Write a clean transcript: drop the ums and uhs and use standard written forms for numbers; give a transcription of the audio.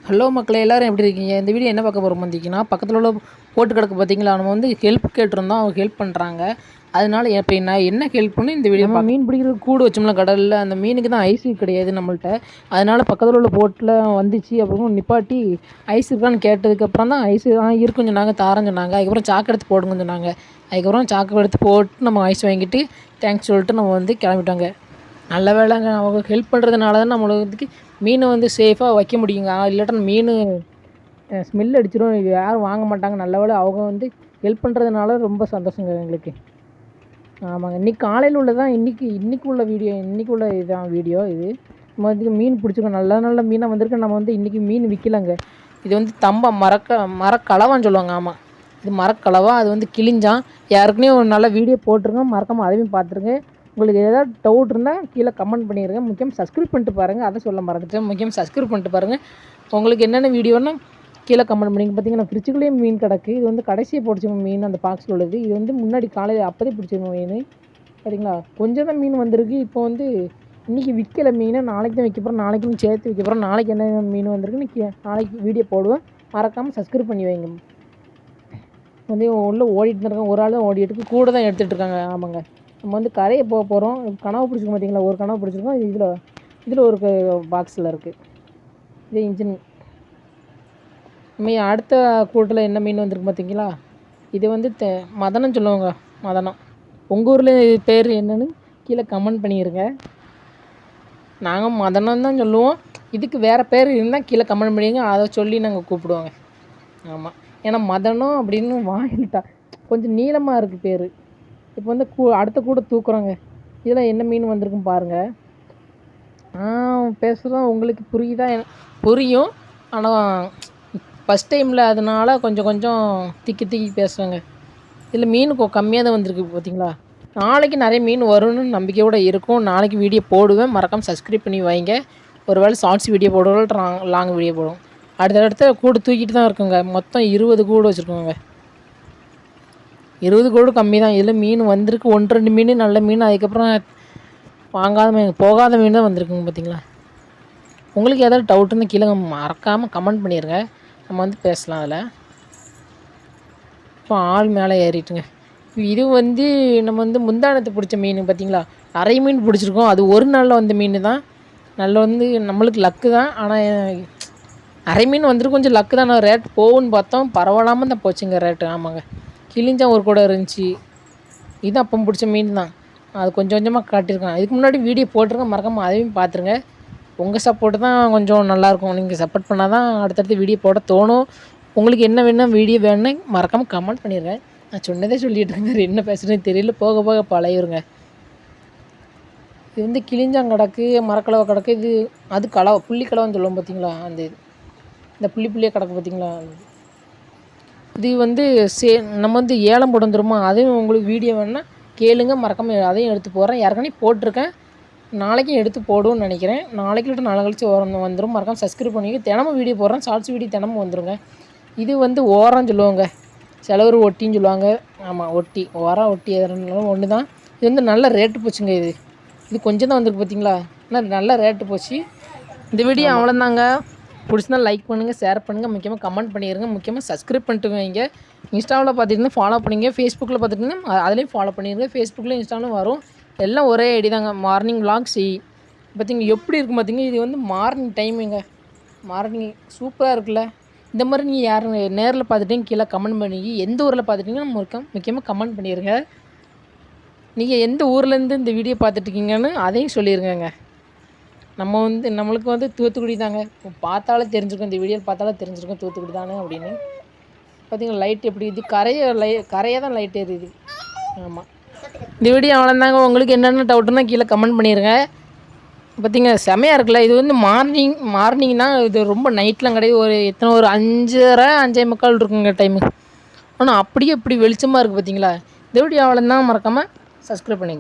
Hello மக்களே, எல்லோரும் எப்படி இருக்கீங்க? இந்த வீடியோ என்ன பார்க்க போகிறோம் பார்த்தீங்கன்னா, பக்கத்தில் உள்ள போட்டு கிடக்கு பார்த்தீங்களா, நம்ம வந்து ஹெல்ப் கேட்டிருந்தோம். அவங்க ஹெல்ப் பண்ணுறாங்க. அதனால இப்போ நான் என்ன ஹெல்ப்னு இந்த வீடியோ மீன் பிடிக்கிறதுக்கு கூடு வச்சோம்ல கடலில், அந்த மீனுக்கு தான் ஐஸ் கிடையாது நம்மள்ட்ட. அதனால் பக்கத்தில் உள்ள போட்டில் வந்துச்சு. அப்புறம் நிப்பாட்டி ஐஸ் இருக்கான்னு கேட்டதுக்கப்புறம் தான் ஐஸ் இருக்குன்னு சொன்னாங்க, தாரன்னு சொன்னாங்க. அதுக்கப்புறம் சாக்கு எடுத்து போடுங்கன்னு சொன்னாங்க. அதுக்கப்புறம் சாக்கு எடுத்து போட்டு நம்ம ஐஸ் வாங்கிட்டு தேங்க்ஸ் சொல்லிட்டு நம்ம வந்து கிளம்பிட்டாங்க. நல்ல வேலைங்க, அவங்க ஹெல்ப் பண்ணுறதுனால தான் நம்மளுக்கு மீனை வந்து சேஃபாக வைக்க முடியுங்க. இல்லாட்டா மீன் ஸ்மெல் அடிச்சிடும், யாரும் வாங்க மாட்டாங்க. நல்ல வேலை அவங்க வந்து ஹெல்ப் பண்ணுறதுனால ரொம்ப சந்தோஷங்க எங்களுக்கு. ஆமாங்க, இன்றைக்கி காலையில் உள்ளதான், இன்றைக்கி உள்ள வீடியோ, இன்றைக்கி உள்ள இதுதான் வீடியோ. இது நம்ம வந்து மீன் பிடிச்சிருக்கோம், நல்ல மீனாக வந்திருக்கு. நம்ம வந்து இன்றைக்கி மீன் விற்கலைங்க. இது வந்து மரக்கலவான்னு சொல்லுவாங்க. ஆமாம், இது மரக்கலவா. அது வந்து கிழிஞ்சான். யாருக்குன்னே ஒரு நல்ல வீடியோ போட்டிருக்கோம், மறக்காமல் அதையும் பார்த்துருங்க. உங்களுக்கு ஏதாவது டவுட் இருந்தால் கீழே கமெண்ட் பண்ணிடுங்க. முக்கியமாக சப்ஸ்கிரைப் பண்ணிட்டு பாருங்கள், அதை சொல்ல மறந்துட்டேன். முக்கியமாக சப்ஸ்கிரைப் பண்ணிட்டு பாருங்கள். உங்களுக்கு என்னென்ன வீடியோன்னா கீழே கமெண்ட் பண்ணிங்க. பார்த்தீங்கன்னா ஃப்ரிட்ஜுக்குள்ளேயே மீன் கிடக்கு. இது வந்து கடைசியாக பிடிச்சிருங்க மீன், அந்த பாக்ஸில் உள்ளது. இது வந்து முன்னாடி காலையில் அப்போதே பிடிச்சிருங்க மீன். சரிங்களா, கொஞ்சம் தான் மீன் வந்திருக்கு. இப்போ வந்து இன்றைக்கி விற்கலை மீனை, நாளைக்கு தான் வைக்க போகிறோம். நாளைக்குன்னு சேர்த்து வைக்க போகிறோம். நாளைக்கு என்ன மீன் வந்திருக்கு நாளைக்கு வீடியோ போடுவேன். மறக்காமல் சப்ஸ்கிரைப் பண்ணி வைங்க. வந்து உள்ளே ஓடிட்டு இருக்காங்க, ஒரு ஆள் தான் ஓடிட்டு கூட தான் எடுத்துகிட்டு இருக்காங்க. ஆமாங்க, நம்ம வந்து கரையை போக போகிறோம். கனவு பிடிச்சிருக்கோம் பார்த்தீங்களா, ஒரு கனவு பிடிச்சிருக்கோம். இதில் ஒரு பாக்ஸில் இருக்குது. இது இன்ஜின். நம்ம அடுத்த கூட்டில் என்ன மீன் வந்திருக்கு பார்த்தீங்களா, இது வந்து மதனம் சொல்லுவாங்க. மதனம் உங்கள் ஊரில் பேர் என்னன்னு கீழே கமெண்ட் பண்ணிடுங்க. நாங்கள் மதனம் தான் சொல்லுவோம். இதுக்கு வேறு பேர் இருந்தால் கீழே கமெண்ட் பண்ணிடுங்க, அதை சொல்லி நாங்கள் கூப்பிடுவோங்க. ஆமாம், ஏன்னா மதனம் அப்படின்னு வாங்கிட்டா கொஞ்சம் நீளமாக இருக்குது பேர். இப்போ வந்து அடுத்த கூட தூக்குறோங்க. இதில் என்ன மீன் வந்திருக்குன்னு பாருங்கள். பேசுகிறோம், உங்களுக்கு புரியுதா? புரியும், ஆனால் ஃபஸ்ட் டைமில் அதனால கொஞ்சம் திக்கி பேசுகிறேங்க. இதில் மீன் கம்மியாக தான் வந்திருக்கு பார்த்தீங்களா. நாளைக்கு நிறைய மீன் வரும்னு நம்பிக்கையோடு இருக்கும். நாளைக்கு வீடியோ போடுவேன், மறக்காமல் சப்ஸ்கிரைப் பண்ணி வைங்க. ஒரு வேளை ஷார்ட்ஸ் வீடியோ போடுவோம், லாங் வீடியோ போடுவோம். அடுத்தடுத்த கூடு தூக்கிட்டு தான் இருக்குங்க. மொத்தம் 20 கூடு வச்சுருக்கோங்க. 20 கூடு கம்மி தான். இதில் மீன் வந்திருக்கு 1-2 மீன் நல்ல மீன். அதுக்கப்புறம் வாங்காத மீன், போகாத மீன் தான் வந்திருக்குங்க பார்த்தீங்களா. உங்களுக்கு ஏதாவது டவுட்டுன்னு கீழே மறக்காமல் கமெண்ட் பண்ணிடுங்க, நம்ம வந்து பேசலாம் அதில். இப்போ ஆள் மேலே ஏறிட்டுங்க. இது வந்து நம்ம வந்து முந்தானத்தை பிடிச்ச மீன் பார்த்தீங்களா. நிறைய மீன் பிடிச்சிருக்கோம். அது ஒரு நாளில் வந்த மீன் தான். வந்து நம்மளுக்கு லக்கு தான். ஆனால் நிறைய மீன் வந்துட்டு கொஞ்சம் லக்கு தான். நான் ரேட் போகுன்னு பார்த்தோம், பரவாயில்லாமல் தான் போச்சுங்க ரேட்டு. ஆமாங்க, கிழிஞ்சா ஒரு கூட இருந்துச்சு. இது அப்போ பிடிச்ச மீன் தான். அது கொஞ்சமாக காட்டியிருக்கேன். இதுக்கு முன்னாடி வீடியோ போட்டிருக்கேன், மறக்காமல் அதையும் பார்த்துருங்க. உங்கள் சப்போர்ட்டு தான் கொஞ்சம் நல்லாயிருக்கும். நீங்கள் சப்போர்ட் பண்ணால் தான் அடுத்தடுத்து வீடியோ போட தோணும். உங்களுக்கு என்ன வேணும் வீடியோ வேணும்னு மறக்காமல் கமெண்ட் பண்ணிடுறேன். நான் சொன்னதே சொல்லிட்டு இருக்கேன், என்ன பேசுகிறேன்னு தெரியல. போக போக பழையிருங்க. இது வந்து கிழிஞ்சாங்கடக்கு, மரக்கலவை கிடக்கு. இது அது கலவை, புள்ளி கலவைன்னு சொல்லுவோம் பார்த்தீங்களா. இந்த புள்ளியாக கிடக்கு பார்த்தீங்களா. இது வந்து நம்ம வந்து ஏலம் போட வந்துருமா. அதையும் உங்களுக்கு வீடியோ வேணுன்னா கேளுங்க, மறக்காமல் அதையும் எடுத்து போடுறேன். ஏற்கனவே போட்டிருக்கேன், நாளைக்கும் எடுத்து போடுவோன்னு நினைக்கிறேன். நாளைக்கு இல்லைட்டு நாளை கழிச்சு வந்துடும். மறக்காமல் சப்ஸ்கிரைப் பண்ணிக்க. தினமும் வீடியோ போடுறேன், ஷார்ட்ஸ் வீடியோ தினமும் வந்துடுங்க. இது வந்து ஓரம் சொல்லுவாங்க, சிலவர் ஒட்டின்னு சொல்லுவாங்க. ஆமாம், ஒட்டி ஒட்டி எதுனாலும் ஒன்று தான். இது வந்து நல்ல ரேட்டு போச்சுங்க. இது கொஞ்சம் தான் வந்திருக்கு பார்த்தீங்களா, ஆனால் நல்ல ரேட்டு போச்சு. இந்த வீடியோ அவ்வளோதாங்க. பிடிச்சிருந்தா லைக் பண்ணுங்கள், ஷேர் பண்ணுங்கள், முக்கியமாக கமெண்ட் பண்ணிடுங்க. முக்கியமாக சப்ஸ்கிரைப் பண்ணிட்டு வைங்க. இன்ஸ்டாவில் பார்த்துட்டு ஃபாலோ பண்ணிங்க, ஃபேஸ்புக்கில் பார்த்துட்டிங்கன்னா அதுலேயும் ஃபாலோ பண்ணிடுங்க. ஃபேஸ்புக்கில் இன்ஸ்டாலும் வரும், எல்லாம் ஒரே ஐடி தாங்க. மார்னிங் விளாக்ஸ் பார்த்திங்க எப்படி இருக்கும் பார்த்தீங்க. இது வந்து மார்னிங் டைமுங்க. மார்னிங் சூப்பராக இருக்குல்ல. இந்த மாதிரி நீங்கள் யாரும் நேரில் பார்த்துட்டீங்க கீழே கமெண்ட் பண்ணி, எந்த ஊரில் பார்த்துட்டிங்கன்னா முக்கியமாக கமெண்ட் பண்ணிடுங்க. நீங்கள் எந்த ஊர்லேருந்து இந்த வீடியோ பார்த்துட்ருக்கீங்கன்னு அதையும் சொல்லிடுங்க. நம்மளுக்கு வந்து தூத்துக்குடி தாங்க. பார்த்தாலே தெரிஞ்சிருக்கும், இந்த வீடியோவில் பார்த்தாலே தெரிஞ்சிருக்கும் தூத்துக்குடி தானே அப்படின்னு. பார்த்தீங்கன்னா லைட் எப்படி இது கரையாக தான் லைட் எரியுது. ஆமாம், இந்த வீடியோ அவ்வளோதாங்க. உங்களுக்கு என்னென்ன டவுட்டுன்னா கீழே கமெண்ட் பண்ணிடுங்க. பார்த்திங்க செமையாக இருக்குல்ல. இது வந்து மார்னிங் தான். இது ரொம்ப நைட்லாம் கிடையாது. ஒரு 5:30 5:45 இருக்குங்க டைமு. ஆனால் அப்படியே இப்படி வெளிச்சமாக இருக்குது பார்த்தீங்களா. இந்த வீடியோ அவ்வளோதான். மறக்காமல் சப்ஸ்கிரைப் பண்ணிங்க.